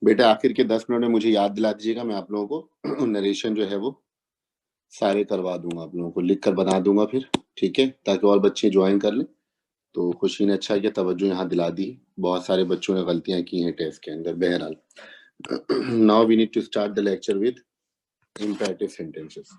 बेटा आखिर के 10 मिनट में मुझे याद दिला दीजिएगा, मैं आप लोगों को नरेशन जो है वो सारे करवा दूंगा, आप लोगों को लिख कर बना दूंगा फिर, ठीक है, ताकि और बच्चे ज्वाइन कर लें। तो खुशी ने अच्छा किया, तवज्जो यहाँ दिला दी। बहुत सारे बच्चों ने गलतियां की हैं टेस्ट के अंदर। बहरहाल now we need to start the lecture with imperative sentences.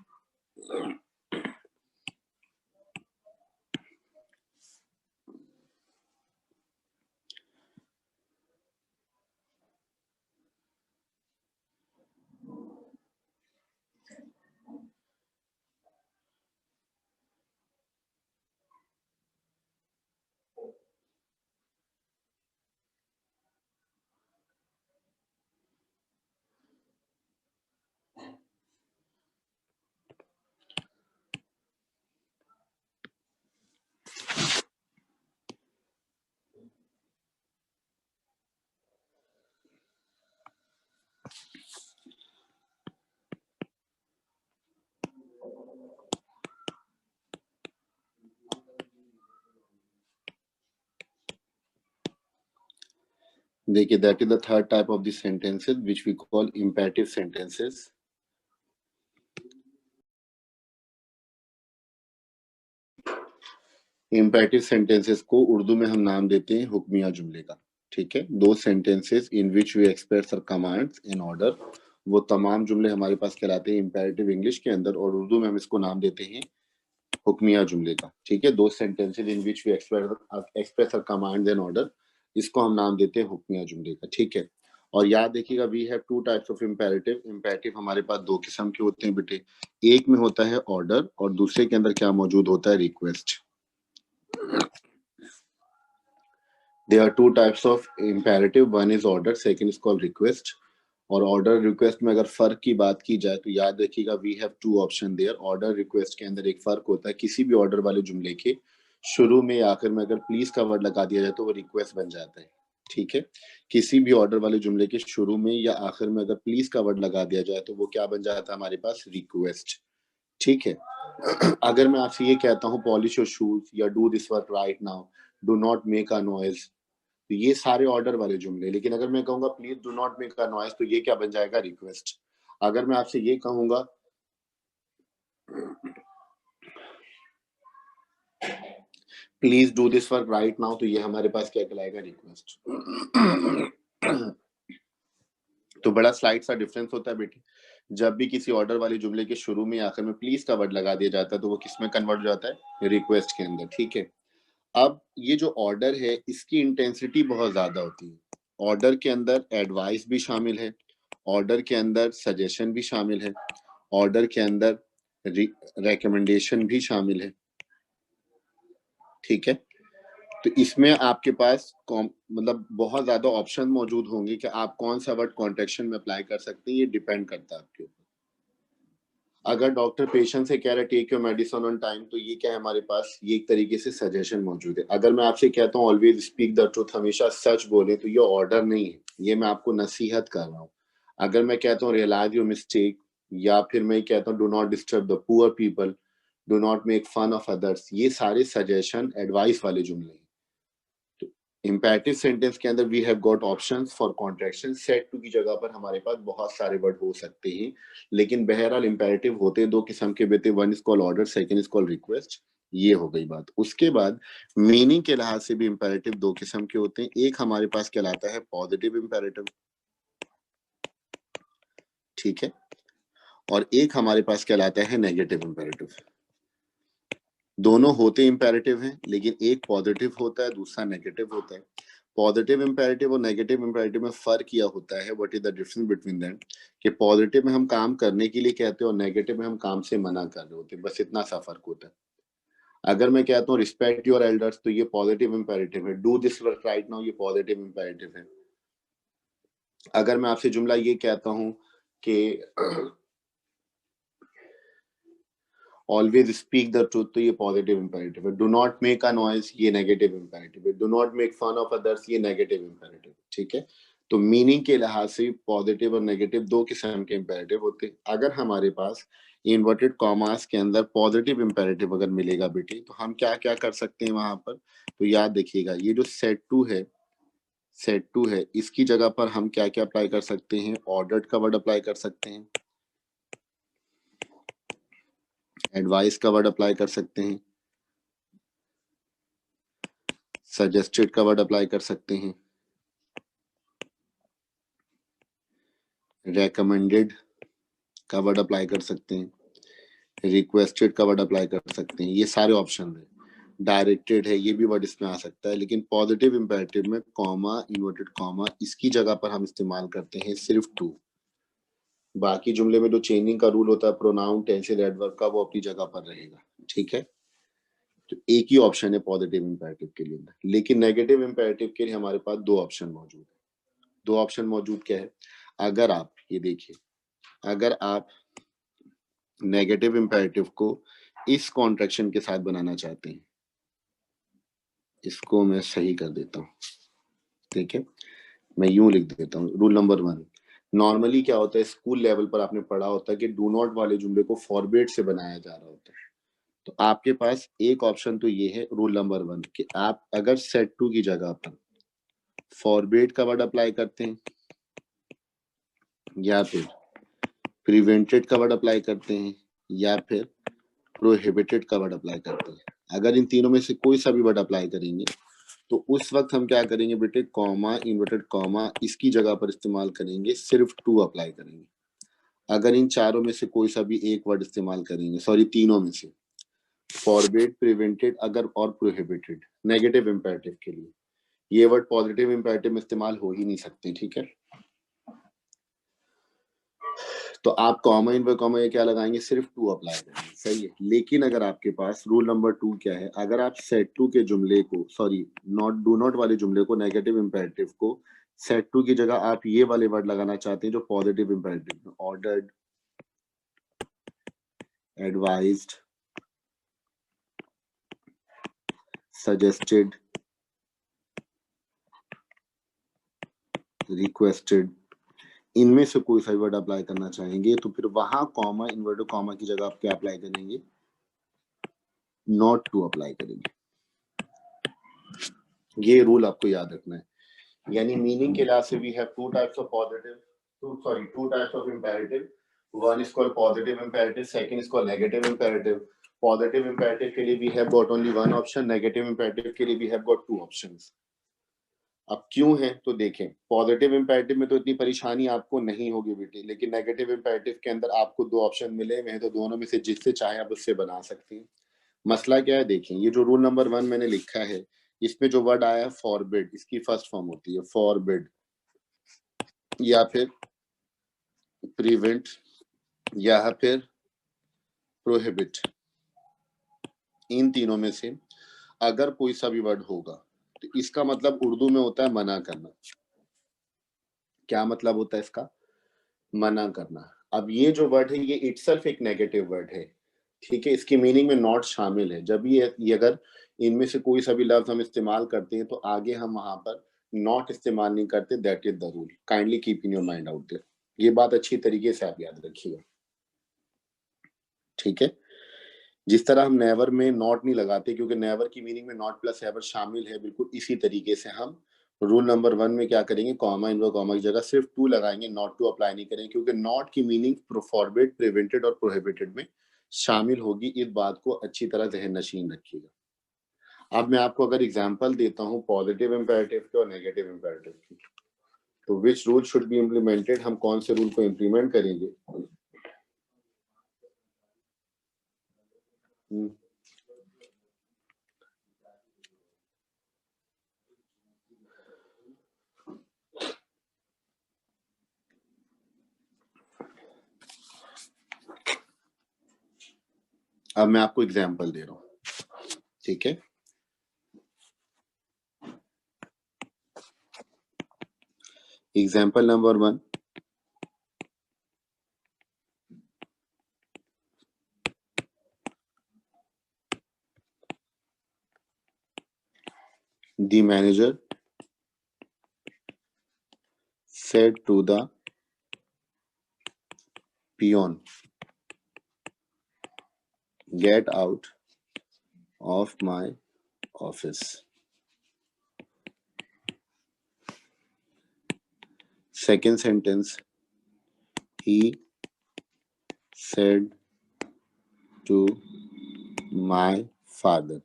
देखिए, that is the third type of the sentences which we call imperative sentences. Imperative sentences को उर्दू में हम नाम देते हैं हुक्मिया जुमले का, ठीक है। दो sentences in which we express our commands in order, वो तमाम जुमले हमारे पास कहलाते हैं इंपेरेटिव इंग्लिश के अंदर, और उर्दू में हम इसको नाम देते हैं हुक्मिया जुमले का, ठीक है। दो sentences in which we express our commands in order, इसको हम नाम देते हैं हुक्मिया जुमले का, ठीक है। और याद देखिएगा, we have two types of imperative. Imperative हमारे पास दो किस्म के होते हैं बेटे। एक में होता है ऑर्डर, और दूसरे के अंदर क्या मौजूद होता है? Request. There are two types of imperative. One is order, second is called request. और ऑर्डर रिक्वेस्ट में अगर फर्क की बात की जाए तो याद रखिएगा, we have two option there. Order request के अंदर एक फर्क होता है, किसी भी ऑर्डर वाले जुमले के शुरू में या आखिर में अगर प्लीज का वर्ड लगा दिया जाए तो वो रिक्वेस्ट बन जाता है, ठीक है। किसी भी ऑर्डर वाले जुमले के शुरू में या आखिर में अगर प्लीज का वर्ड लगा दिया जाए तो वो क्या बन जाता है हमारे पास? रिक्वेस्ट, ठीक है। अगर मैं आपसे ये कहता हूँ पॉलिश योर शूज या do this work right now, do not make a noise, तो ये सारे ऑर्डर वाले जुमले। लेकिन अगर मैं कहूंगा please do not make a noise, तो ये क्या बन जाएगा? रिक्वेस्ट। अगर मैं आपसे ये कहूंगा please do this work right now, तो ये हमारे पास क्या कहलाएगा? रिक्वेस्ट। तो बड़ा स्लाइड सा डिफरेंस होता है बेटी। जब भी किसी ऑर्डर वाले जुमले के शुरू में आखिर में प्लीज का वर्ड लगा दिया जाता है तो वो किस में कन्वर्ट हो जाता है? रिक्वेस्ट के अंदर, ठीक है। अब ये जो ऑर्डर है इसकी इंटेंसिटी बहुत ज्यादा होती है। ऑर्डर के अंदर एडवाइस भी शामिल है, ऑर्डर के अंदर सजेशन भी शामिल है, ऑर्डर के अंदर रिकमेंडेशन भी शामिल है, ठीक है। तो इसमें आपके पास मतलब बहुत ज्यादा ऑप्शन मौजूद होंगे कि आप कौन सा वर्ड कॉन्टेक्शन में अप्लाई कर सकते हैं, ये डिपेंड करता है आपके ऊपर। अगर डॉक्टर पेशेंट से कह रहे take your medicine on time, तो ये क्या है हमारे पास? ये एक तरीके से सजेशन मौजूद है। अगर मैं आपसे कहता हूँ ऑलवेज स्पीक द ट्रूथ, हमेशा सच बोले, तो ये ऑर्डर नहीं है, ये मैं आपको नसीहत कर रहा हूँ। अगर मैं कहता हूँ रियलाइज योर मिस्टेक, या फिर मैं कहता हूँ do not disturb the poor people, do not make fun of others, ये सारे सजेशन एडवाइस वाले जुमले हैं। इंपेरेटिव सेंटेंस के अंदर we have got options for contraction. Set to की जगह पर हमारे पास बहुत सारे वर्ड हो सकते हैं, लेकिन बहरहाल इंपेरेटिव होते हैं दो किस्म के बेटे। One is call order, second is call request. ये हो गई बात। उसके बाद मीनिंग के लिहाज से भी इंपेरेटिव दो किस्म के होते हैं। एक हमारे पास कहलाता है पॉजिटिव इंपेरेटिव, ठीक है, और एक हमारे पास कहलाता है नेगेटिव इंपेरेटिव। दोनों होते इंपेरेटिव हैं, लेकिन एक पॉजिटिव होता है, दूसरा नेगेटिव होता है। पॉजिटिव इंपेरेटिव और नेगेटिव इंपेरेटिव में फर्क किया होता है, what is the difference between them, कि पॉजिटिव में हम काम करने के लिए कहते हैं और नेगेटिव में हम काम से मना कर रहे होते हैं, बस इतना सा फर्क होता है। अगर मैं कहता हूँ रिस्पेक्ट योर एल्डर्स, तो ये पॉजिटिव इंपेरेटिव है। Do this work right now, ये पॉजिटिव इंपेरेटिव है। अगर मैं आपसे जुमला ये कहता हूँ कि ऑलवेज स्पीक द ट्रूथ, तो ये पॉजिटिव इंपेरेटिव है। Do not make a noise, ये नेगेटिव इंपेरेटिव है। Do not make fun of others, ये नेगेटिव इंपेरेटिव, ठीक है। तो मीनिंग के लिहाज से पॉजिटिव और नेगेटिव दो किस्म के इंपेरेटिव होते हैं। अगर हमारे पास इन्वर्टेड कॉमास के अंदर पॉजिटिव इंपेरेटिव अगर मिलेगा बेटे, तो हम क्या क्या कर सकते हैं वहां पर? तो याद देखिएगा, ये जो सेट टू है सेट टू है, इसकी जगह पर हम क्या क्या अप्लाई कर सकते हैं? ऑर्डर्ड का वर्ड अप्लाई कर सकते हैं, एडवाइस का वर्ड अप्लाई कर सकते हैं, सजेस्टेड का वर्ड अप्लाई कर सकते हैं, रेकमेंडेड का वर्ड अप्लाई कर सकते हैं, रिक्वेस्टेड का वर्ड अप्लाई कर सकते हैं। ये सारे ऑप्शन है। डायरेक्टेड है, ये भी वर्ड इसमें आ सकता है, लेकिन पॉजिटिव इंपेरेटिव में कॉमा, इन्वर्टेड कॉमा, इसकी जगह पर हम इस्तेमाल करते हैं सिर्फ टू। बाकी जुमले में जो चेंजिंग का रूल होता है प्रोनाउन, टेंसेल, एडवर्ब का, वो अपनी जगह पर रहेगा। ठीक है, तो एक ही ऑप्शन है पॉजिटिव इंपेरेटिव के लिए, लेकिन नेगेटिव इंपेरेटिव के लिए हमारे पास दो ऑप्शन मौजूद है। दो ऑप्शन मौजूद क्या है? अगर आप ये देखिए, अगर आप नेगेटिव इंपेरेटिव को इस कॉन्ट्रैक्शन के साथ बनाना चाहते हैं, इसको मैं सही कर देता हूं। ठीक है, मैं यूं लिख देता हूं। रूल नंबर 1, नॉर्मली क्या होता है, स्कूल लेवल पर आपने पढ़ा होता है कि डू नॉट वाले जुमले को फॉरवर्ड से बनाया जा रहा होता है। तो आपके पास एक ऑप्शन तो ये है रूल नंबर 1 कि आप अगर सेट टू की जगह पर फॉरवर्ड का वर्ड अप्लाई करते हैं या फिर प्रिवेंटेड का वर्ड अप्लाई करते हैं या फिर प्रोहिबिटेड का वर्ड अप्लाई करते हैं, अगर इन तीनों में से कोई सा भी वर्ड अप्लाई करेंगे तो उस वक्त हम क्या करेंगे बेटे, कॉमा, इन्वर्टेड कॉमा, इसकी जगह पर इस्तेमाल करेंगे, सिर्फ टू अप्लाई करेंगे। अगर इन चारों में से कोई सा भी एक वर्ड इस्तेमाल करेंगे, सॉरी तीनों में से, फॉरबिड, प्रिवेंटेड अगर और प्रोहिबिटेड, नेगेटिव इंपेरेटिव के लिए ये वर्ड पॉजिटिव इंपेरेटिव में इस्तेमाल हो ही नहीं सकते। ठीक है, तो आप कॉमा, इनवर्ट कॉमा ये क्या लगाएंगे, सिर्फ टू अप्लाई करेंगे। सही है, लेकिन अगर आपके पास रूल नंबर 2 क्या है, अगर आप सेट टू के जुमले को, सॉरी नॉट, डू नॉट वाले जुमले को, नेगेटिव इंपेरेटिव को सेट टू की जगह आप ये वाले वर्ड लगाना चाहते हैं जो पॉजिटिव इंपेरेटिव में, ऑर्डर्ड, एडवाइज्ड, सजेस्टेड, रिक्वेस्टेड, इनमें से कोई सा वर्ड अप्लाई करना चाहेंगे तो फिर वहां कॉमा, इन्वर्टेड कॉमा की जगह आप क्या अप्लाई करेंगे, नॉट टू अप्लाई करेंगे। ये रूल आपको याद रखना है। यानी मीनिंग के लिहाज से we have two types of positive, two types of imperative. One is called positive imperative, second is called negative imperative. Positive imperative के लिए we have got only one option, negative imperative के लिए we have got two options. अब क्यों है तो देखें, positive imperative में तो इतनी परेशानी आपको नहीं होगी बेटी, लेकिन नेगेटिव इंपेरेटिव के अंदर आपको दो ऑप्शन मिले हुए हैं, तो दोनों में से जिससे चाहे आप उससे बना सकती हैं। मसला क्या है, देखें ये जो रूल नंबर 1 मैंने लिखा है, इसमें जो वर्ड आया है फॉरबिड, इसकी फर्स्ट फॉर्म होती है फॉरबिड या फिर प्रिवेंट या फिर प्रोहिबिट। इन तीनों में से अगर कोई सा भी वर्ड होगा तो इसका मतलब उर्दू में होता है मना करना। क्या मतलब होता है इसका, मना करना। अब ये जो वर्ड है ये इटसेल्फ एक नेगेटिव वर्ड है। ठीक है, इसकी मीनिंग में नॉट शामिल है। जब ये अगर इनमें से कोई सा भी लफ्ज हम इस्तेमाल करते हैं तो आगे हम वहां पर नॉट इस्तेमाल नहीं करते। That is the rule, kindly keep in your mind out there. ये बात अच्छी तरीके से आप याद रखिएगा। ठीक है, जिस तरह हम नेवर में नॉट नहीं लगाते क्योंकि नेवर की मीनिंग में नॉट प्लस एवर शामिल है, बिल्कुल इसी तरीके से हम रूल नंबर 1 में क्या करेंगे, कॉमा, इनवर्ट कॉमा की जगह सिर्फ टू लगाएंगे, नॉट टू अप्लाई नहीं करेंगे, क्योंकि नॉट की मीनिंग फॉरबिड, प्रिवेंटेड और प्रोहिबिटेड में शामिल होगी। इस बात को अच्छी तरह जहन नशीन रखिएगा। अब मैं आपको अगर एग्जांपल देता हूं पॉजिटिव इंपेरेटिव के और नेगेटिव इंपेरेटिव की, तो which rule should be implemented, हम कौन से रूल को इम्प्लीमेंट करेंगे। अब मैं आपको एग्जांपल दे रहा हूं। ठीक है, example number 1, the manager said to the peon, get out of my office. Second sentence, he said to my father,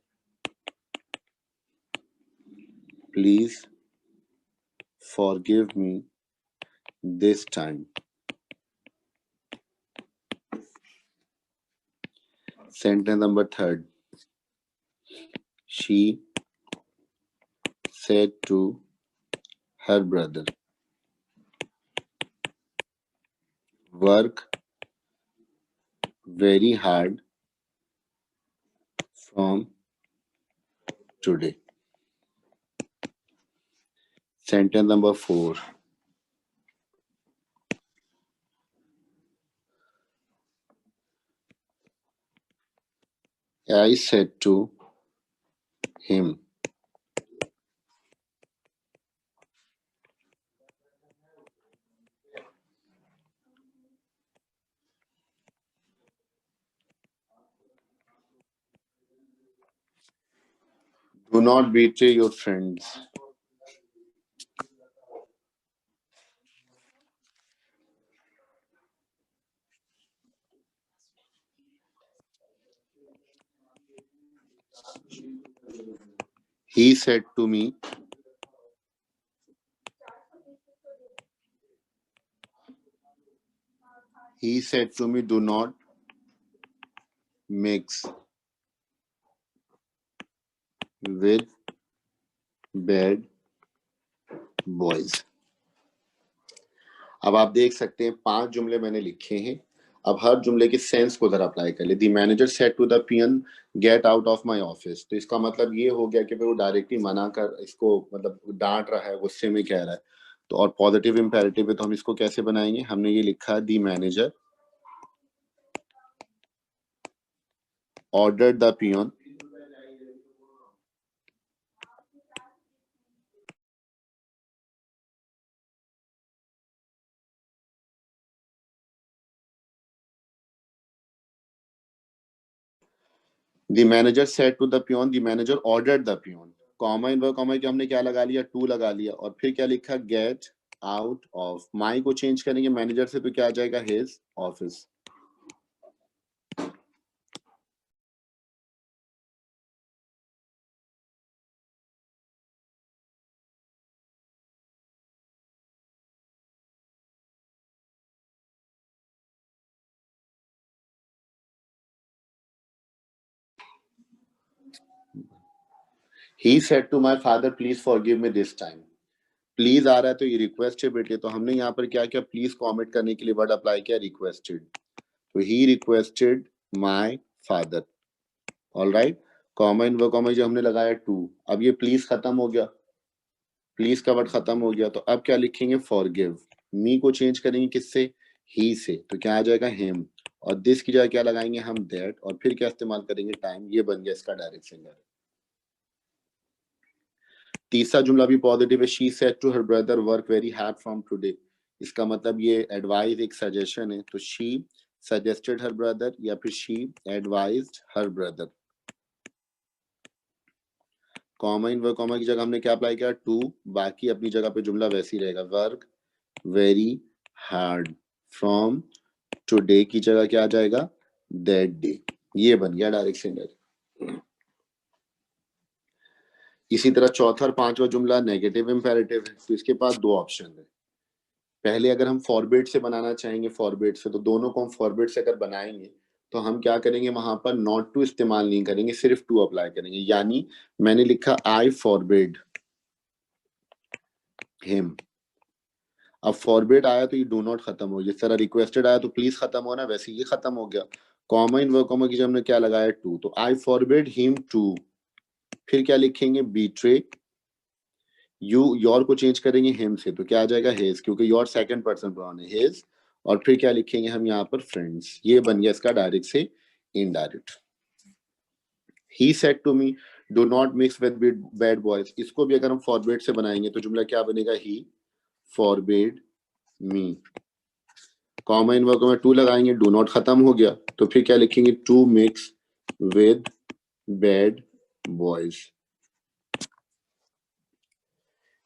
please forgive me this time. Sentence number third, she said to her brother, work very hard from today. Sentence number four, I said to him, do not betray your friends. He said to me, do not mix with bad boys. अब आप देख सकते हैं 5 जुमले मैंने लिखे हैं। अब हर जुमले के सेंस को जरा अप्लाई कर ले। The manager said to the peon get out of my office, तो इसका मतलब ये हो गया कि वो डायरेक्टली मना कर इसको मतलब डांट रहा है, गुस्से में कह रहा है। तो और पॉजिटिव इंपेरेटिव है तो हम इसको कैसे बनाएंगे? हमने ये लिखा the manager ordered the peon the manager said to the peon, the manager ordered the peon, comma in comma के हमने क्या लगा लिया? टू लगा लिया और फिर क्या लिखा? Gate out of. माई को चेंज करेंगे मैनेजर से तो क्या आ जाएगा? His office. He said to my father, please forgive me this time. Please आ रहा है तो ये रिक्वेस्ट है बेटे, तो हमने यहाँ पर क्या किया? प्लीज को ऑमिट करने के लिए वर्ड अप्लाई किया रिक्वेस्टेड। तो he requested my father. Alright, comma in comma जो हमने लगाया टू। अब ये प्लीज खत्म हो गया, प्लीज का वर्ड खत्म हो गया, तो अब क्या लिखेंगे? फॉरगिव। मी को चेंज करेंगे किससे? ही से, तो क्या आ जाएगा? हिम। और दिस की जगह क्या लगाएंगे हम? दैट। और फिर क्या इस्तेमाल करेंगे? टाइम। ये बन गया इसका डायरेक्ट सिंगर। तीसरा जुमला भी पॉजिटिव है। She said to her brother work very hard from today. इसका मतलब ये एडवाइस एक सजेशन है, तो शी सजेस्टेड हर ब्रदर या फिर she advised her brother. Comma in comma की जगह हमने क्या अप्लाई किया? टू। बाकी अपनी जगह पे जुमला वैसे ही रहेगा। Work very hard from today की जगह क्या आ जाएगा? That day. ये बन गया डायरेक्ट सिंगर। इसी तरह चौथा और पांचवा जुमला नेगेटिव इंपेरेटिव है, तो इसके पास दो ऑप्शन है। पहले अगर हम फॉरबिड से बनाना चाहेंगे, फॉरबिड से, तो दोनों को हम फॉरबिड से अगर बनाएंगे तो हम क्या करेंगे? वहां पर नॉट टू इस्तेमाल नहीं करेंगे, सिर्फ टू अप्लाई करेंगे। यानी मैंने लिखा आई फॉरबिड हिम। अब फॉरबिड आया तो ये डू नॉट खत्म हो, जिस तरह रिक्वेस्टेड आया तो प्लीज खत्म होना, वैसे ये खत्म हो गया। कॉमा इन कॉमा की जब हमने क्या लगाया? टू, तो आई फॉरबिड हिम टू। फिर क्या लिखेंगे? बीट्रे। यू योर को चेंज करेंगे हिम से, तो क्या आ जाएगा? हिज, क्योंकि योर सेकंड पर्सन प्रोनाउन है हिज। और फिर क्या लिखेंगे हम यहाँ पर? फ्रेंड्स। ये बन गया इसका डायरेक्ट से indirect. He said to me do not mix with bad boys. इसको भी अगर हम फॉरबिड से बनाएंगे तो जुमला क्या बनेगा? He forbid me. Comma in work में टू लगाएंगे, डू नॉट खत्म हो गया, तो फिर क्या लिखेंगे? To mix with bad boys.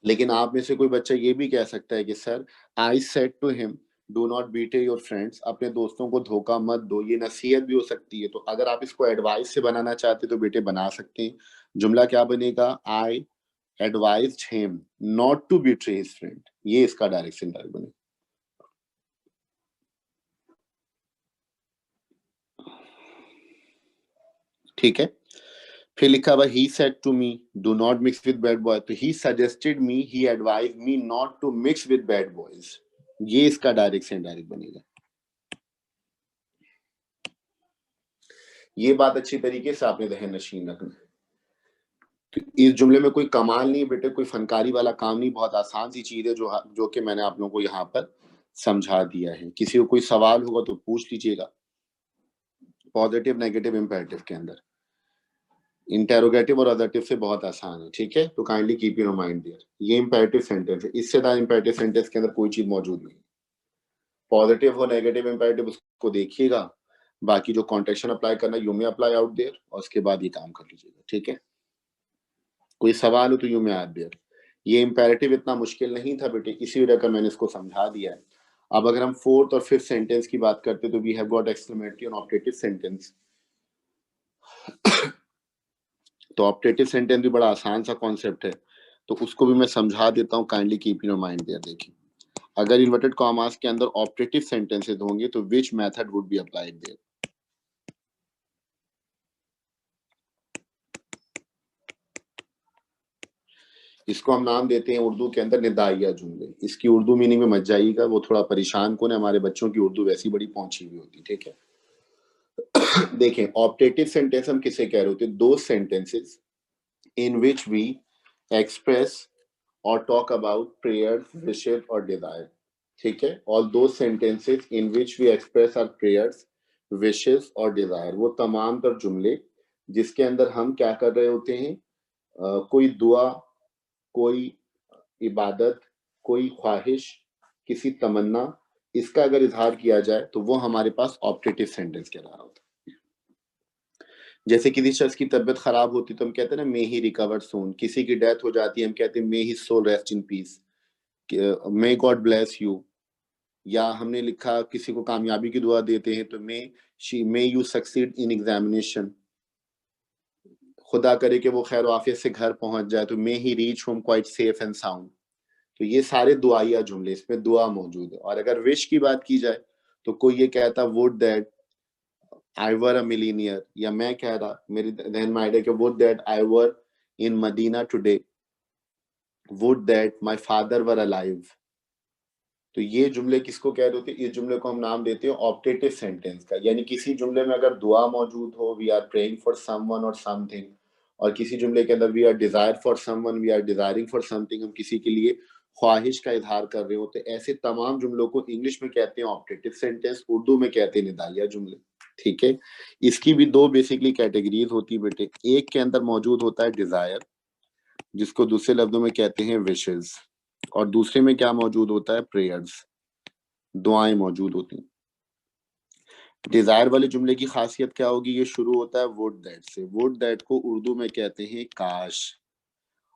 लेकिन आप में से कोई बच्चा ये भी कह सकता है कि sir I said to him do not beat your friends, अपने दोस्तों को धोखा मत दो, ये नसीहत भी हो सकती है। तो अगर आप इसको एडवाइस से बनाना चाहते तो बेटे बना सकते हैं। जुमला क्या बनेगा, I advised him not to betray his friend, ये इसका डायरेक्ट सेंटेंस बनेगा। ठीक है, फिर लिखा हुआ he said to me do not mix with bad boy, तो he suggested me, he advised me not to mix with bad boys, ये इसका डायरेक्ट से इनडायरेक्ट बनेगा। ये बात अच्छी तरीके से आपने जहन नशीन रखना है। तो इस जुमले में कोई कमाल नहीं बेटे, कोई फनकारी वाला काम नहीं, बहुत आसान सी चीज है जो कि मैंने आप लोगों को यहाँ पर समझा दिया है। किसी को कोई सवाल होगा तो पूछ लीजिएगा। पॉजिटिव नेगेटिव इंपेरेटिव के अंदर इंटेरोगेटिव और अदर्टिव से बहुत आसान है। ठीक है, तो kindly keep in mind there, ये इंपेरेटिव सेंटेंस है, इससे ज्यादा इंपेरेटिव सेंटेंस के अंदर कोई चीज मौजूद नहीं। पॉजिटिव और नेगेटिव इंपेरेटिव उसको देखिएगा, बाकी जो कॉन्टेक्शन अप्लाई करना यू में अप्लाई आउट देयर, और उसके बाद ये काम कर लीजिएगा। ठीक है, कोई सवाल हो तो यू में आउट देयर। ये इंपेरेटिव इतना मुश्किल नहीं था बेटे, इसी वजह का मैंने इसको समझा दिया है। अब अगर हम फोर्थ और फिफ्थ सेंटेंस की बात करते तो वी हैव गॉट एक्सक्लेमेटरी और ऑप्टेटिव सेंटेंस। तो ऑप्टेटिव सेंटेंस भी बड़ा आसान सा कॉन्सेप्ट है, तो उसको भी मैं समझा देता हूँ, kindly keep in mind there. देखिए, अगर इन्वर्टेड कॉमास के अंदर ऑप्टेटिव सेंटेंसेस होंगे तो which method would be applied there. इसको हम नाम देते हैं उर्दू के अंदर निदाइया जुमले। इसकी उर्दू मीनिंग में मत जाइएगा, वो थोड़ा परेशान कौन है, हमारे बच्चों की उर्दू वैसी बड़ी पहुंची हुई होती। ठीक है, देखें ऑप्टेटिव सेंटेंस हम किसे कह रहे होते हैं, दो sentences in which we express और टॉक अबाउट प्रेयर्स, विशेस और डिजायर। ठीक है, और दो sentences in which we express our prayers, wishes और डिजायर, वो तमाम तर जुमले जिसके अंदर हम क्या कर रहे होते हैं, कोई दुआ, कोई इबादत, कोई ख्वाहिश, किसी तमन्ना, इसका अगर इजहार किया जाए तो वो हमारे पास ऑप्टेटिव सेंटेंस कहला रहा होता है। जैसे किसी शख्स की तबीयत खराब होती तो हम कहते हैं ना, मे ही रिकवर सून। किसी की डेथ हो जाती है हम कहते हैं may his soul rest in peace, may God bless you. या हमने लिखा किसी को कामयाबी की दुआ देते हैं तो may you succeed in examination, खुदा करे कि वो खैर वाफियत से घर पहुंच जाए तो may he reach home quite safe and sound. तो ये सारे दुआया जुमले, इसमें दुआ मौजूद है। और अगर विश की बात की जाए तो कोई ये कहता would that I were a millionaire, या मैं कह रहा मेरे जहन में आइडिया कि would that I were in Medina today, would that my father were alive. तो ये जुमले किसको कह रहे होते हैं, इस जुमले को हम नाम देते हैं ऑप्टेटिव सेंटेंस का। यानी किसी जुमले में अगर दुआ मौजूद हो, we are praying for someone और समथिंग, और किसी जुमले के अंदर we are desire for someone, we are desiring for something, हम किसी के लिए ख्वाहिश का इजहार कर रहे होते, ऐसे तमाम जुमलों को इंग्लिश में कहते हैं ऑप्टेटिव सेंटेंस, उर्दू में कहते हैं निदाइया जुमले। ठीक है, इसकी भी दो बेसिकली कैटेगरीज होती है बेटे। एक के अंदर मौजूद होता है डिजायर, जिसको दूसरे लफ्जों में कहते हैं विशेस, और दूसरे में क्या मौजूद होता है, प्रेयर्स, दुआएं मौजूद होती हैं। डिजायर वाले जुमले की खासियत क्या होगी, ये शुरू होता है वुड दैट से। वुड दैट को उर्दू में कहते हैं काश।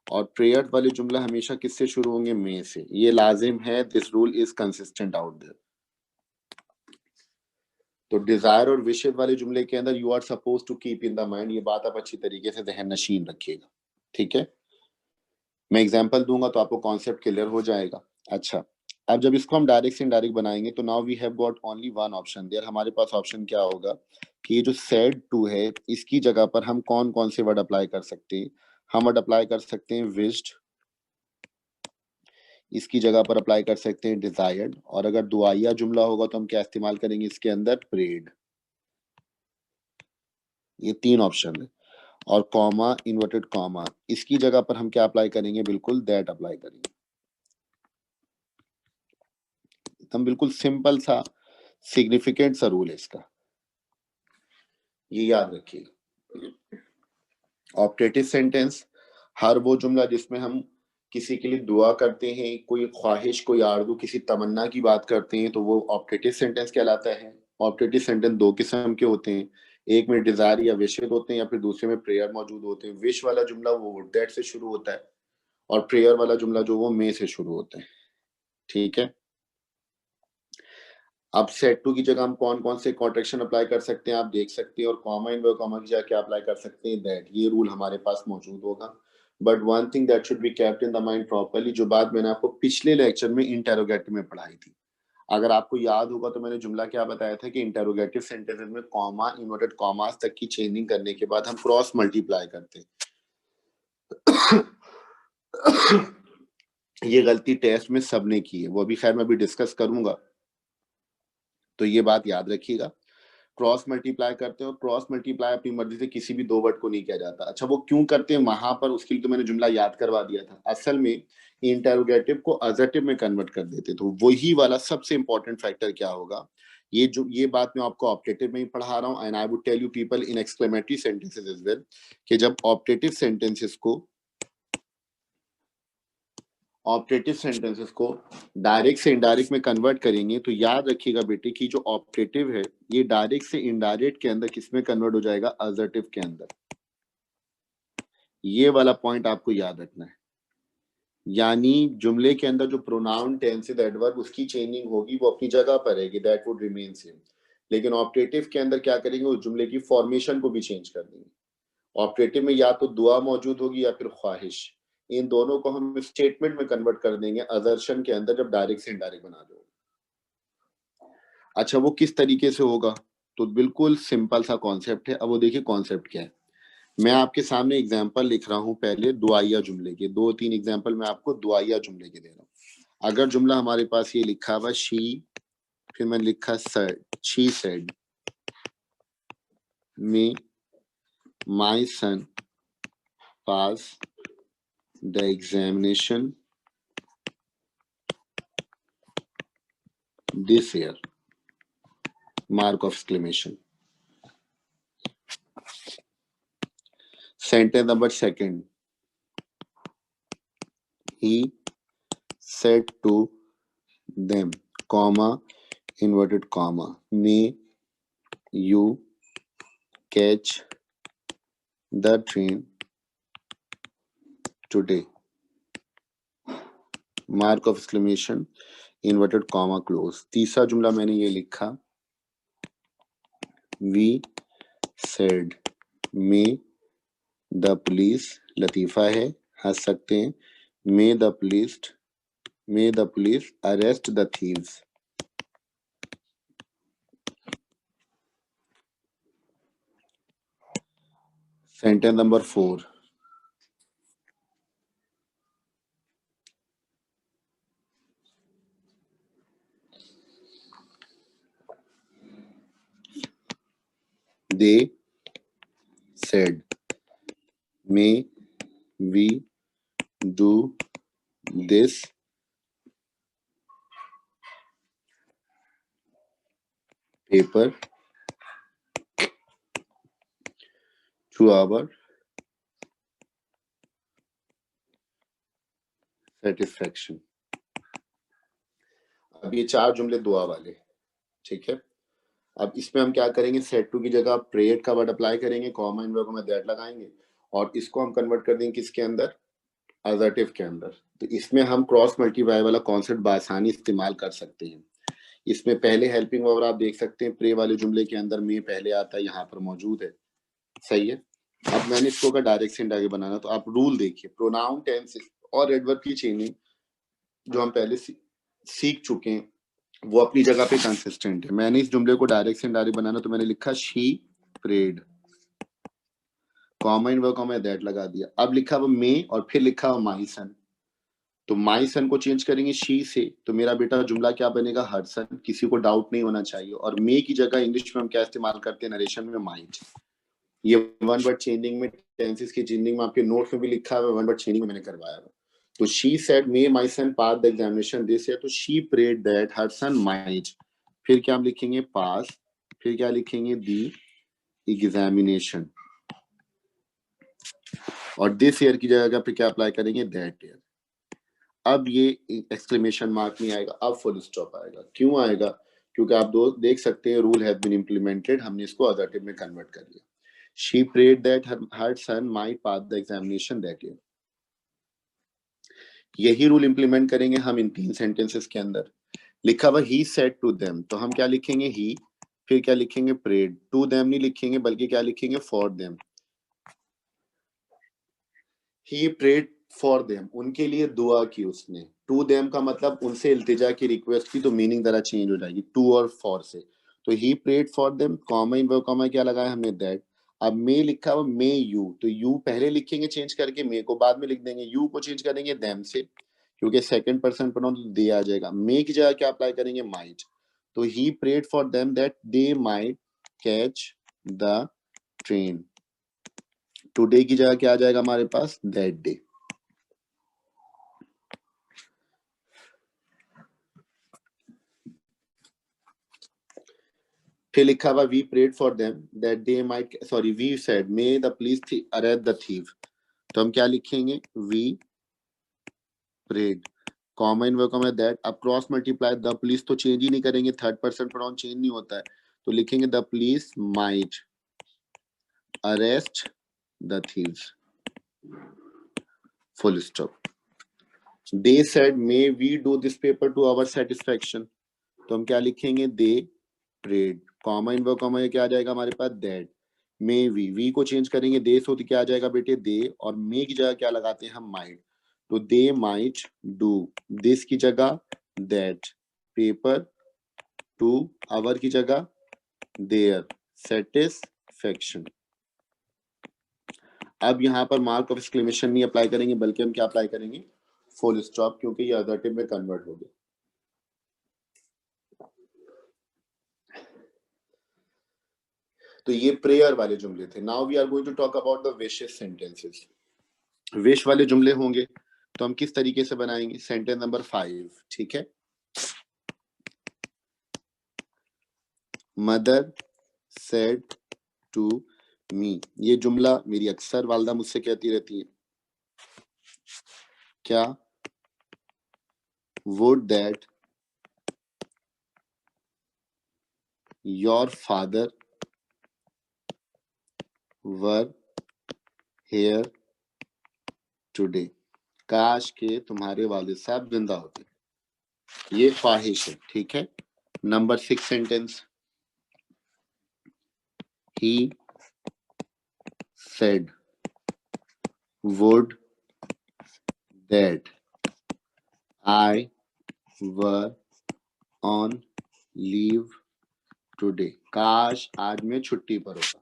और प्रेयर वाले जुमला हमेशा किससे शुरू होंगे, में से। ये लाजिम है, this rule is consistent out there. तो डिजायर और विशेस वाले जुमले के अंदर you are suppose to keep in the mind, ये बात आप अच्छी तरीके से जहन नशीन रखिएगा। ठीक है, मैं एग्जांपल दूंगा तो आपको कॉन्सेप्ट क्लियर हो जाएगा। अच्छा, अब जब इसको हम डायरेक्ट से इनडायरेक्ट बनाएंगे तो now we have got only one option there. हमारे पास ऑप्शन क्या होगा कि ये जो सेड टू है इसकी जगह पर हम कौन कौन से वर्ड अप्लाई कर सकते हैं। हम वर्ड अप्लाई कर सकते हैं विश्ड, इसकी जगह पर अप्लाई कर सकते हैं डिजायर्ड, और अगर दुआया जुमला होगा तो हम क्या इस्तेमाल करेंगे इसके अंदर, प्रेड। ये तीन ऑप्शन है। और कॉमा, इन्वर्टेड कॉमा, इसकी जगह पर हम क्या अप्लाई करेंगे, बिल्कुल दैट अप्लाई करेंगे। एकदम बिल्कुल सिंपल सा सिग्निफिकेंट सा रूल है इसका, ये याद रखिएगा। ऑप्टेटिव सेंटेंस हर वो जुमला जिसमें हम किसी के लिए दुआ करते हैं, कोई ख्वाहिश, कोई आरज़ू, किसी तमन्ना की बात करते हैं तो वो ऑप्टेटिव सेंटेंस कहलाता है। ऑप्टेटिव सेंटेंस दो किस्म के होते हैं, एक में डिजायर या विशेस होते हैं, या फिर दूसरे में प्रेयर मौजूद होते हैं। विश वाला जुमला वो वुड दैट से शुरू होता है, और प्रेयर वाला जुमला जो वो मे से शुरू होता है, ठीक है। अब सेट टू की जगह हम कौन कौन से कॉन्ट्रैक्शन अप्लाई कर सकते हैं आप देख सकते हैं, और कॉमा इन कॉमा की जगह क्या अप्लाई कर सकते हैं, दैट, ये रूल हमारे पास मौजूद होगा। But one thing that should be kept in the mind properly, जो बात मैंने आपको पिछले लेक्चर में इंटेरोगेटिव में पढ़ाई थी, अगर आपको याद होगा तो मैंने जुमला क्या बताया था कि इंटेरोगेटिव सेंटेंसेस में कॉमा, इन्वर्टेड कॉमास तक की चेंजिंग करने के बाद हम क्रॉस मल्टीप्लाई करते हैं। ये गलती टेस्ट में सबने की है, वो भी खैर मैं भी डिस्कस करूंगा, तो ये बात याद रखिएगा। क्रॉस मल्टीप्लाई करते हैं, और क्रॉस मल्टीप्लाई अपनी मर्जी से किसी भी दो वर्ड को नहीं किया जाता। अच्छा, वो क्यों करते हैं वहां पर, उसके लिए तो मैंने जुमला याद करवा दिया था। असल में इंटेरोगेटिव को अजर्टिव में कन्वर्ट कर देते, तो वही वाला सबसे इंपॉर्टेंट फैक्टर क्या होगा, ये बात मैं आपको ऑप्टेटिव में ही पढ़ा रहा हूँ, and I would tell you people in exclamatory sentences as well, कि जब ऑप्टेटिव सेंटेंसेस को डायरेक्ट से इनडायरेक्ट में कन्वर्ट करेंगे, तो याद रखिएगा बेटे कि जो ऑप्टेटिव है ये डायरेक्ट से इनडायरेक्ट के अंदर किसमें कन्वर्ट हो जाएगा, असर्टिव के अंदर। ये वाला पॉइंट आपको याद रखना है, यानी जुमले के अंदर जो प्रोनाउन टेंस है एडवर्ब, उसकी चेंजिंग होगी, वो अपनी जगह पर रहेगी, दैट वुड रिमेन सेम। लेकिन ऑप्टेटिव के अंदर क्या करेंगे, उस जुमले की फॉर्मेशन को भी चेंज कर देंगे। ऑप्टेटिव में या तो दुआ मौजूद होगी या फिर ख्वाहिश, इन दोनों को हम स्टेटमेंट में कन्वर्ट कर देंगे असर्शन के अंदर, जब डायरेक्ट से इनडायरेक्ट बना दो। अच्छा, वो किस तरीके से होगा, तो बिल्कुल सिंपल सा कॉन्सेप्ट है। अब वो देखिए कॉन्सेप्ट क्या है, मैं आपके सामने एग्जांपल लिख रहा हूं, पहले दुआइया जुमले के 2-3 एग्जांपल मैं आपको दुआइया जुमले के दे रहा हूं। अगर जुमला हमारे पास ये लिखा हुआ शी, फिर मैंने लिखा sir, she said may my son pass the examination this year, mark of exclamation. Sentence number second, he said to them, comma, inverted comma, may you catch the train today, mark of exclamation, inverted comma close। तीसरा जुमला मैंने ये लिखा, we said may the police, लतीफा है, हंस सकते हैं, may the police arrest the thieves। Sentence number 4, they said may we do this paper to our satisfaction। अब ये 4 जुमले दुआ वाले, ठीक है। अब इसमें हम क्या करेंगे, सेट टू की जगह प्रेड का वर्ड अप्लाई करेंगे, कॉमा इन वर्गों में दैट लगाएंगे, और इसको हम कन्वर्ट कर देंगे किसके अंदर, असर्टिव के अंदर। तो इसमें हम क्रॉस मल्टीप्लाई वाला कॉन्सेप्ट बासानी इस्तेमाल कर सकते हैं। इसमें पहले हेल्पिंग वर्ब आप देख सकते हैं, प्रे वाले जुमले के अंदर में पहले आता है, यहाँ पर मौजूद है, सही है। अब मैंने इसको अगर डायरेक्ट से इनडायरेक्ट बनाना, तो आप रूल देखिए, प्रोनाउन टेंस और एडवर्ब की चेंजिंग जो हम पहले सीख चुके हैं, वो अपनी जगह पे कंसिस्टेंट है। मैंने इस जुमले को डायरेक्ट से इनडायरेक्ट बनाना, तो मैंने लिखा she prayed, comma in verb में दैट लगा दिया। अब लिखा हुआ मे और फिर लिखा हुआ माई सन, तो माई सन को चेंज करेंगे शी से, तो मेरा बेटा जुमला क्या बनेगा, हर सन, किसी को डाउट नहीं होना चाहिए। और मे की जगह इंग्लिश में हम क्या इस्तेमाल करते हैं नरेशन में, माइट। ये वन वर्ड चेंजिंग में, टेंसेस की चेंजिंग में आपके नोट में भी लिखा हुआ, वन वर्ड चेंजिंग में मैंने करवाया हुआ। तो she said may my son pass the examination this year, तो she prayed that her son might, फिर क्या हम लिखेंगे, पास, फिर क्या लिखेंगे, दी एग्जामिनेशन, और दिस ईयर की जगह पे क्या अप्लाई करेंगे, दैट ईयर। अब ये एक्सक्लेमेशन मार्क नहीं आएगा, अब फुल स्टॉप आएगा। क्यों आएगा, क्योंकि आप दो देख सकते हैं, रूल हैव बीन इम्प्लीमेंटेड, हमने इसको असर्टिव में कन्वर्ट कर लिया। She prayed that her son might pass the examination that year. यही रूल इंप्लीमेंट करेंगे हम इन 3 सेंटेंसेस के अंदर। लिखा हुआ ही सेड टू देम, तो हम क्या लिखेंगे ही, फिर क्या लिखेंगे प्रेड, टू देम नहीं लिखेंगे बल्कि क्या लिखेंगे for them. He prayed for them, उनके लिए दुआ की उसने। टू देम का मतलब उनसे इल्तिजा की, रिक्वेस्ट की, तो मीनिंग जरा चेंज हो जाएगी टू और फॉर से। तो he prayed for them, comma इन वो कॉमा क्या लगाया हमने दैट। अब मे लिखा हुआ मे यू, तो यू पहले लिखेंगे चेंज करके, मे को बाद में लिख देंगे, यू को चेंज करेंगे देम से, क्योंकि सेकंड पर्सन प्रोनाउन दे आ जाएगा। मे की जगह क्या अप्लाई करेंगे माइट। तो he prayed for them that they might catch the train. Today की जगह क्या आ जाएगा हमारे पास दैट डे। फिर लिखा हुआ we prayed for them that they might, sorry we said may the police arrest the thief, तो हम क्या लिखेंगे we prayed comma in work में दैट। अब क्रॉस मल्टीप्लाई, द पुलिस तो चेंज ही नहीं करेंगे, थर्ड पर्सन प्रोनाउन चेंज नहीं होता है, तो लिखेंगे the police might arrest the thieves, full stop. They said may we do this paper to our satisfaction, तो हम क्या लिखेंगे they prayed comma in work में क्या आ जाएगा हमारे पास दैट। मे वी को चेंज करेंगे, दे से तो क्या आ जाएगा बेटे दे, और मे की जगह क्या लगाते हैं हम माइट, तो दे माइट डू दिस की जगह दैट पेपर, टू आवर की जगह देयर सेटिस्फेक्शन। अब यहाँ पर मार्क ऑफ एक्सक्लेमेशन नहीं अप्लाई करेंगे बल्कि हम क्या अप्लाई करेंगे फुल स्टॉप, क्योंकि ये अडजेक्टिव में कन्वर्ट हो गया। तो ये प्रेयर वाले जुमले थे। Now we are going to talk about the wishes sentences. Wish वाले जुमले होंगे तो हम किस तरीके से बनाएंगे। सेंटेंस नंबर 5, ठीक है। मदर सेड टू मी, ये जुमला मेरी अक्सर वालदा मुझसे कहती रहती है, क्या would that your father were here today, काश के तुम्हारे वालिद साहब जिंदा होते। ये ख्वाहिश है, ठीक है। Number 6 sentence, he said would that I were on leave today, काश आज मैं छुट्टी पर होता।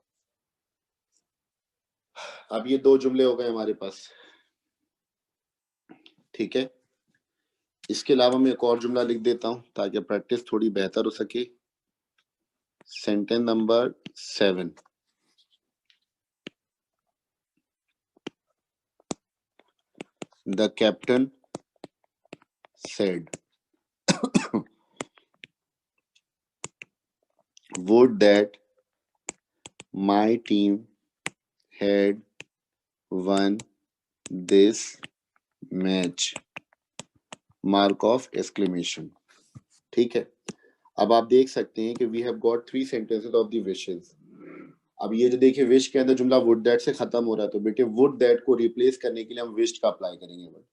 अब ये 2 जुमले हो गए हमारे पास, ठीक है। इसके अलावा मैं एक और जुमला लिख देता हूं ताकि प्रैक्टिस थोड़ी बेहतर हो सके। Sentence number 7, the captain said would that my team had won this match, mark of exclamation, ठीक है। अब आप देख सकते हैं कि we have got 3 sentences of the wishes. अब ये जो देखिए विश के अंदर जुमला वुड दैट से खत्म हो रहा है, तो बेटे वुड दैट को रिप्लेस करने के लिए हम विश्ड का अप्लाई करेंगे वर्ड।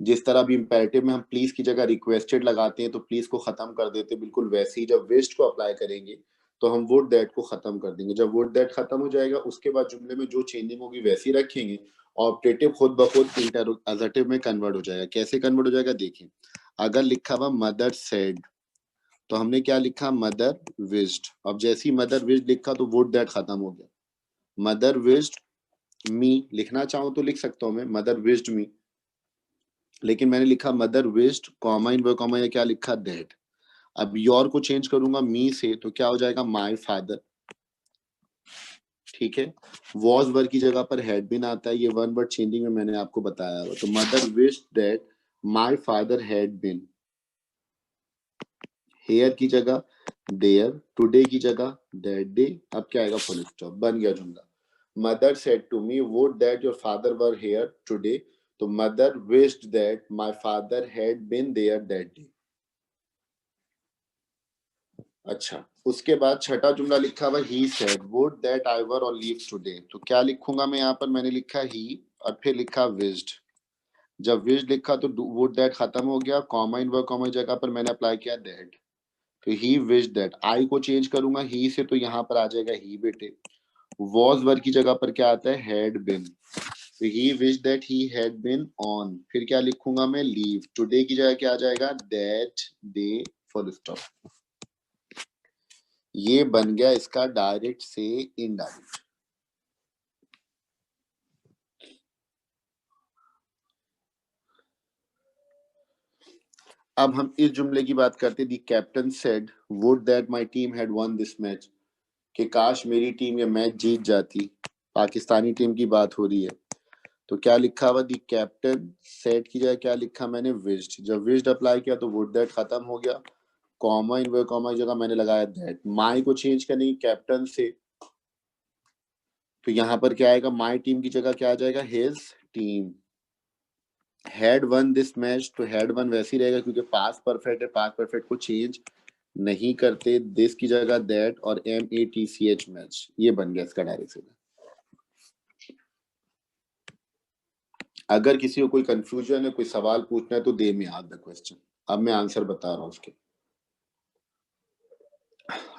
जिस तरह अभी इंपेरेटिव में हम प्लीज की जगह रिक्वेस्टेड लगाते हैं तो प्लीज को खत्म कर देते हैं, बिल्कुल वैसे ही जब विश्ड को अप्लाई करेंगे तो हम वुड दैट को खत्म कर देंगे। जब वुड दैट खत्म हो जाएगा उसके बाद जुमले में जो चेंजिंग होगी वैसी रखेंगे, ऑब्जेक्टिव खुद ब खुद इंटरोगेटिव में कन्वर्ट हो जाएगा। कैसे कन्वर्ट हो जाएगा देखिए, अगर लिखा हुआ मदर सेड तो हमने क्या लिखा मदर विश्ड। अब जैसी मदर विश्ड लिखा तो वुड दैट खत्म हो गया। मदर विश्ड मी लिखना चाहूं तो लिख सकता हूं मैं मदर विश्ड मी, लेकिन मैंने लिखा मदर विश्ड कॉमा इन वो कॉमा या क्या लिखा दैट। अब योर को चेंज करूंगा मी से तो क्या हो जाएगा माय फादर, ठीक है। वॉज वर्ड की जगह पर हैड बीन आता है, ये वन वर्ड चेंजिंग में मैंने आपको बताया हुआ। तो mother wished that my father had been, here की जगह देयर, टुडे की जगह दैट डे। अब क्या आएगा फुल स्टॉप, बन गया जुमला। Mother said to me would that your father were here today, तो mother wished that my father had been there that day. अच्छा, उसके बाद छठा जुमला लिखा हुआ he said would that I were on leave today, तो क्या लिखूंगा मैं यहाँ पर, मैंने लिखा ही और फिर लिखा विश्ड। जब विश लिखा तो वुड दैट खत्म हो गया, कॉमा इन वर्ब कॉमा जगह पर मैंने अप्लाई किया दैट, तो ही विश दैट। आई को चेंज करूंगा ही से तो यहाँ पर आ जाएगा ही बेटे। वॉज वर्ब की जगह पर क्या आता है, हैड बिन, तो he wish that he had been on, फिर क्या लिखूंगा मैं, लीव। टुडे की जगह क्या आ जाएगा, दैट डे, फुल स्टॉप। ये बन गया इसका डायरेक्ट से इनडायरेक्ट। अब हम इस जुमले की बात करते हैं, the captain said would that my team had won this match, कि काश मेरी टीम ये मैच जीत जाती। पाकिस्तानी टीम की बात हो रही है, तो क्या लिखा हुआ, दी कैप्टन सेड की जगह क्या लिखा मैंने, विश्ड। जब विश्ड अप्लाई किया तो वुड दैट खत्म हो गया, कॉमा इन वर्ब कॉमा की जगह मैंने लगाया दैट। माई को चेंज करने की कैप्टन से, तो यहाँ पर क्या आएगा, माई टीम की जगह क्या आ जाएगा, his team. Had won this match, तो हैड वन वैसे ही रहेगा क्योंकि पास्ट परफेक्ट है, पास्ट परफेक्ट को चेंज नहीं करते। दिस की जगह दैट और MATCH मैच, ये बन गया इसका डायरेक्ट से। अगर किसी को कोई कंफ्यूजन है, कोई सवाल पूछना है तो दे मी आस्क द क्वेश्चन। अब मैं आंसर बता रहा हूँ उसके।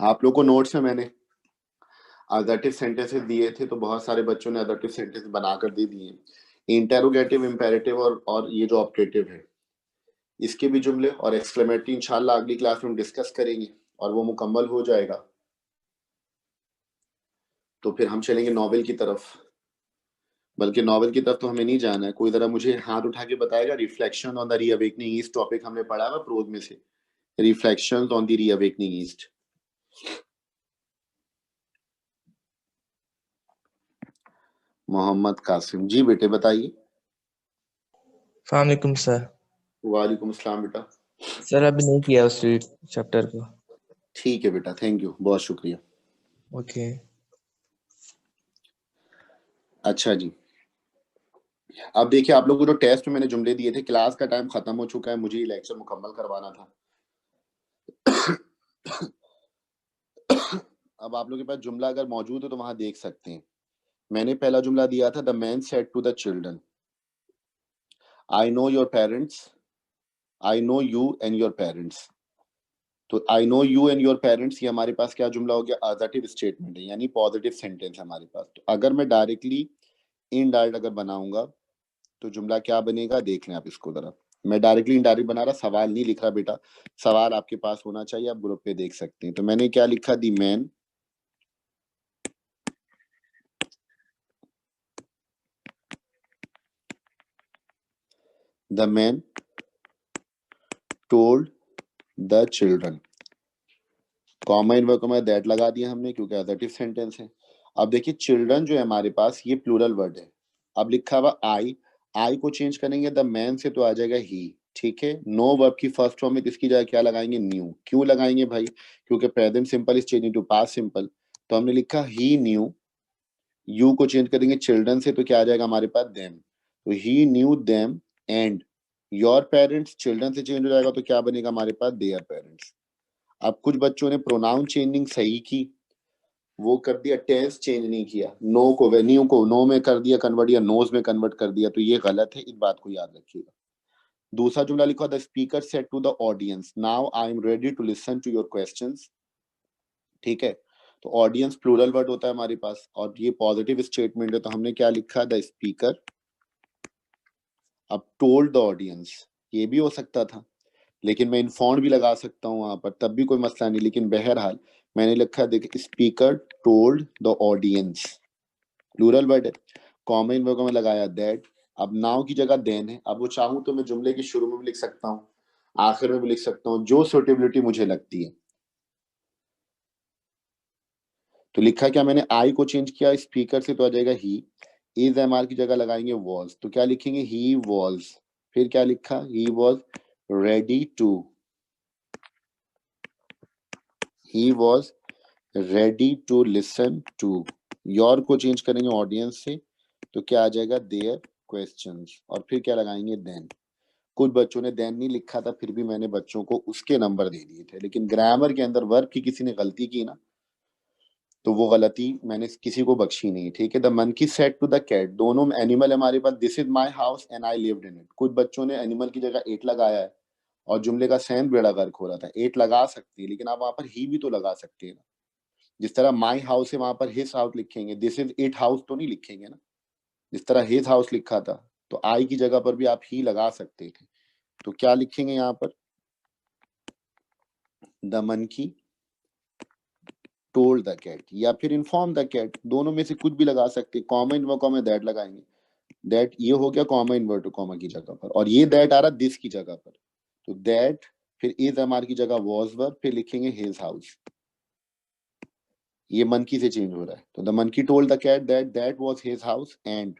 आप लोगों को नोट्स में मैंने अडर्टिव सेंटेंसेस दिए थे, तो बहुत सारे बच्चों ने अडर्टिव सेंटेंस बनाकर दे दिए। इंटेरोगेटिव, इंपेरेटिव और ये जो ऑब्जेक्टिव है, इसके भी जुमले और एक्सक्लेमेटरी इंशाल्लाह अगली क्लास में हम डिस्कस करेंगे और वो मुकम्मल हो जाएगा, तो फिर हम चलेंगे नॉवेल की तरफ। बल्कि नॉवेल की तरफ तो हमें नहीं जाना है, कोई जरा मुझे हाथ उठा के बताएगा, reflection on the reawakening east topic हमने पढ़ा हुआ प्रोज में से, reflections on the reawakening east. Mohammad Qasim ji, बेटे बताइए। वालेकुम सर। वालेकुम अस्सलाम बेटा। सर अभी नहीं किया उस चैप्टर को। ठीक है बेटा, थैंक यू, बहुत शुक्रिया। ओके। अच्छा जी, अब देखिए आप लोगों को जो टेस्ट में मैंने जुमले दिए थे, क्लास का टाइम खत्म हो चुका है, मुझे ये लेक्चर मुकम्मल करवाना था। अब आप लोगों के पास जुमला अगर मौजूद है तो वहां देख सकते हैं। मैंने पहला जुमला दिया था, the man said to the children, I know your parents, I know you and your parents. तो I know you and your parents, ये हमारे पास क्या जुमला हो गया, असर्टिव स्टेटमेंट है, यानी पॉजिटिव सेंटेंस है हमारे पास। तो अगर मैं डायरेक्टली इनडायरेक्ट अगर बनाऊंगा तो जुमला क्या बनेगा, देख लें आप इसको जरा। मैं डायरेक्टली इनडायरेक्ट बना रहा, सवाल नहीं लिख रहा बेटा, सवाल आपके पास होना चाहिए, आप ग्रुप पे देख सकते हैं। तो मैंने क्या लिखा, the man the man told the children, comma in verb comma that लगा दिया हमने क्योंकि असर्टिव सेंटेंस है। अब देखिए चिल्ड्रन जो है हमारे पास ये प्लूरल वर्ड है। अब लिखा हुआ आई, आई को चेंज करेंगे द मैन से तो आ जाएगा ही, ठीक है। नो वर्ब की फर्स्ट फॉर्म में इसकी जगह क्या लगाएंगे, न्यू। क्यों लगाएंगे भाई, क्योंकि present simple is changing to past simple, तो हमने लिखा ही न्यू। यू को चेंज करेंगे चिल्ड्रन से तो क्या आ जाएगा हमारे पास, देम, तो he knew them. And your parents children से चेंज हो जाएगा तो क्या बनेगा हमारे पास, देयर पेरेंट्स। अब कुछ बच्चों ने प्रोनाउन चेंजिंग सही की, वो कर दिया, टेंस चेंज नहीं किया, नो को वेन्यू को नो में कर दिया कन्वर्ट या नोज में कन्वर्ट कर दिया, तो ये गलत है, इस बात को याद रखिएगा। दूसरा जुमला लिखा, the speaker said to the audience, now I am ready to listen to your questions, ठीक है। तो ऑडियंस प्लूरल वर्ड होता है हमारे पास और ये पॉजिटिव स्टेटमेंट है, तो हमने क्या लिखा, द स्पीकर। अब टोल्ड द ऑडियंस, ये भी हो सकता था, लेकिन मैं इन्फॉर्म भी लगा सकता हूँ वहां पर, तब भी कोई मसला नहीं, लेकिन बहरहाल मैंने लिखा, देख speaker told the audience, plural word है, कॉमन वर्ग में लगाया दैट। अब नाउ की जगह देन है, अब वो चाहूं तो मैं जुमले के शुरू में भी लिख सकता हूँ, आखिर में भी लिख सकता हूँ, जो सुटेबिलिटी मुझे लगती है। तो लिखा क्या मैंने, आई को चेंज किया स्पीकर से तो आ जाएगा ही, इज एमआर की जगह लगाएंगे वॉज, तो क्या लिखेंगे, ही वॉज। फिर क्या लिखा, he was ready to, he was ready to listen to. Your को चेंज करेंगे ऑडियंस से तो क्या आ जाएगा, देयर क्वेश्चंस, और फिर क्या लगाएंगे, देन। कुछ बच्चों ने देन नहीं लिखा था, फिर भी मैंने बच्चों को उसके नंबर दे दिए थे, लेकिन ग्रामर के अंदर वर्ब की किसी ने गलती की ना, तो वो गलती मैंने किसी को बख्शी नहीं, ठीक है। The monkey said to the cat, दोनों एनिमल हमारे पास, this is my house and I lived in it. कुछ बच्चों ने एनिमल की जगह एट लगाया है और जुमले का सेंस बेड़ा गर्क हो रहा था। एट लगा सकती है, लेकिन आप वहां पर ही भी तो लगा सकते हैं ना। जिस तरह माई हाउस है वहां पर हिज हाउस लिखेंगे, दिस इज इट हाउस तो नहीं लिखेंगे ना। जिस तरह हिज हाउस लिखा था तो आई की जगह पर भी आप ही लगा सकते थे। तो क्या लिखेंगे यहाँ पर, the monkey told the cat या फिर इन्फॉर्म द कैट, दोनों में से कुछ भी लगा सकते। कॉमा इन्वर्ट कॉमा दैट लगाएंगे। दैट ये हो गया कॉमा इन्वर्ट कॉमा की जगह पर, और ये दैट आ रहा दिस की जगह पर। तो दैट फिर इज हमारे की जगह वॉज वर्ब, फिर लिखेंगे हिज हाउस। ये मनकी से चेंज हो रहा है। तो the monkey told the cat that that was his house and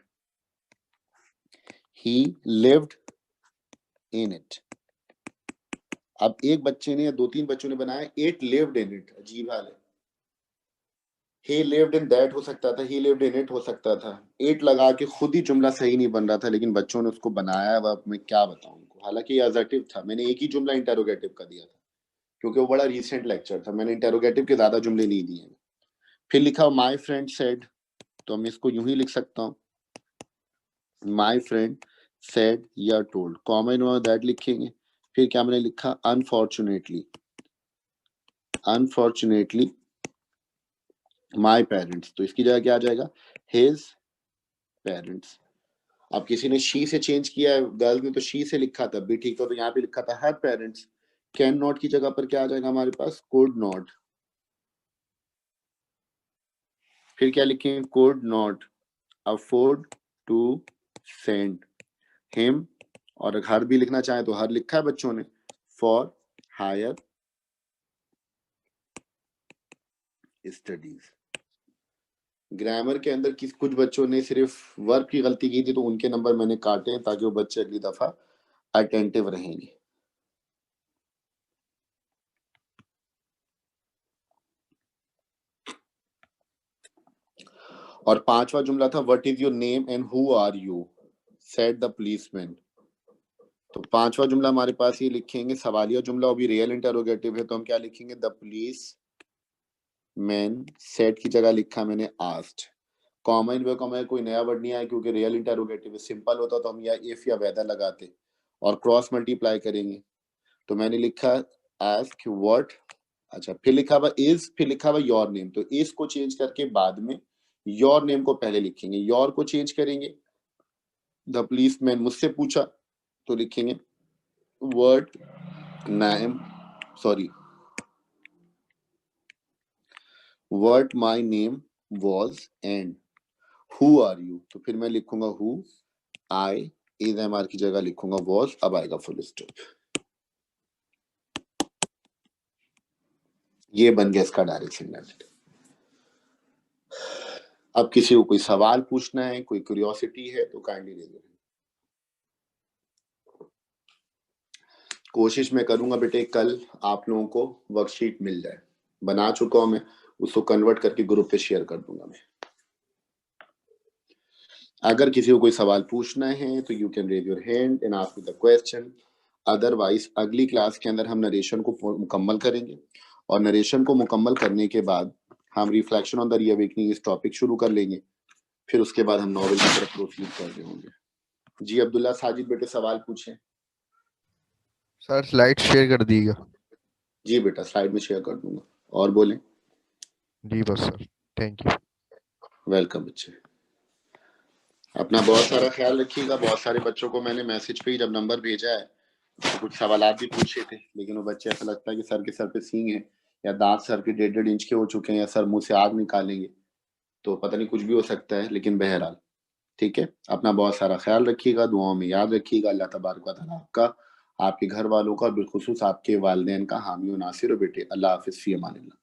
he lived in it. अब एक बच्चे ने या दो तीन बच्चों ने बनाया इट लिव्ड इन इट, अजीब हाल है। he lived in that हो सकता था, he lived in it हो सकता था। it लगा के खुद ही जुमला सही नहीं बन रहा था, लेकिन बच्चों ने उसको बनाया। अब मैं क्या बताऊं उनको, हालांकि ये असर्टिव था। मैंने एक ही जुमला इंटेरोगेटिव का दिया था क्योंकि वो बड़ा रिसेंट लेक्चर था। मैंने इंटेरोगेटिव के ज्यादा जुमले नहीं दिए। फिर लिखा माई फ्रेंड सेड, तो मैं इसको यूं ही लिख सकता हूँ, माई फ्रेंड सेड या टोल्ड, कॉमन दैट लिखेंगे। फिर क्या मैंने लिखा, अनफॉर्चुनेटली, अनफॉर्चुनेटली माई पेरेंट्स, तो इसकी जगह क्या आ जाएगा, हिज पेरेंट्स। अब किसी ने शी से चेंज किया है, गर्ल ने तो शी से लिखा था भी ठीक था, तो यहाँ पे लिखा था हर पेरेंट्स। कैन नॉट की जगह पर क्या आ जाएगा हमारे पास, कुड नॉट। फिर क्या लिखेंगे, could not afford to send him, और हर भी लिखना चाहे तो हर लिखा है बच्चों ने, फॉर हायर स्टडीज। ग्रामर के अंदर कुछ बच्चों ने सिर्फ वर्ब की गलती की थी, तो उनके नंबर मैंने काटे हैं ताकि वो बच्चे अगली दफा अटेंटिव रहेंगे। और पांचवा जुमला था what is your name and who are you, said the policeman. तो पांचवा जुमला हमारे पास ये लिखेंगे सवालिया जुमला, अभी रियल इंटरोगेटिव है, तो हम क्या लिखेंगे, द पुलिस मैन सेड की जगह लिखा मैंने आस्क्ड। कॉमन वे कॉमन कोई नया वर्ड नहीं आया क्योंकि रियल इंटरोगेटिव है। सिंपल होता तो हम या इफ या वेदर लगाते और क्रॉस मल्टीप्लाई करेंगे। तो मैंने लिखा आस्क व्हाट, अच्छा फिर लिखा हुआ इज, फिर लिखा हुआ योर नेम, तो इज को चेंज करके बाद में योर नेम को पहले लिखेंगे। योर को चेंज करेंगे, द पुलिस मैन मुझसे पूछा, तो लिखेंगे word name, sorry what my name was and who are you, तो फिर मैं लिखूंगा who, I is am are की जगह लिखूंगा वाज, अब आएगा फुल स्टॉप। ये बन गया इसका डायरेक्शन मेथड। अब किसी को कोई सवाल पूछना है, कोई क्यूरियोसिटी है तो काइंडली ले लो। कोशिश मैं करूंगा बेटे कल आप लोगों को वर्कशीट मिल जाए, बना चुका हूं मैं, उसको कन्वर्ट करके ग्रुप पे शेयर कर दूंगा मैं। अगर किसी को कोई सवाल पूछना है तो you can raise your hand and ask the question. Otherwise अगली क्लास के अंदर हम नरेशन को मुकम्मल करेंगे, और नरेशन को मुकम्मल करने के बाद हम रिफ्लेक्शन ऑन द रीअवेकनिंग इस टॉपिक शुरू कर लेंगे। फिर उसके बाद हम नॉवेल की तरफ प्रोसीड कर रहे होंगे। जी अब्दुल्ला साजिद बेटे सवाल पूछें। सर स्लाइड शेयर कर दीजिएगा। जी बेटा स्लाइड में शेयर कर दूंगा, और बोलें। जी बस सर, थैंक यू। वेलकम बच्चे, अपना बहुत सारा ख्याल रखिएगा। बहुत सारे बच्चों को मैंने मैसेज पे ही जब नंबर भेजा है तो कुछ सवालात भी पूछे थे, लेकिन वो बच्चे ऐसा लगता है कि सर के सर पे सींग है या दांत सर के 1.5 इंच के हो चुके हैं या सर मुंह से आग निकालेंगे, तो पता नहीं कुछ भी हो सकता है। लेकिन बहरहाल ठीक है, अपना बहुत सारा ख्याल रखिएगा, दुआओं में याद रखिएगा। अल्लाह तबारक व तआला आपका, आपके घर वालों का और बिलखुसूस आपके वालिदैन का हामी और नासिर हो बेटे। अल्लाह हाफिज़, फ़ी अमानिल्लाह।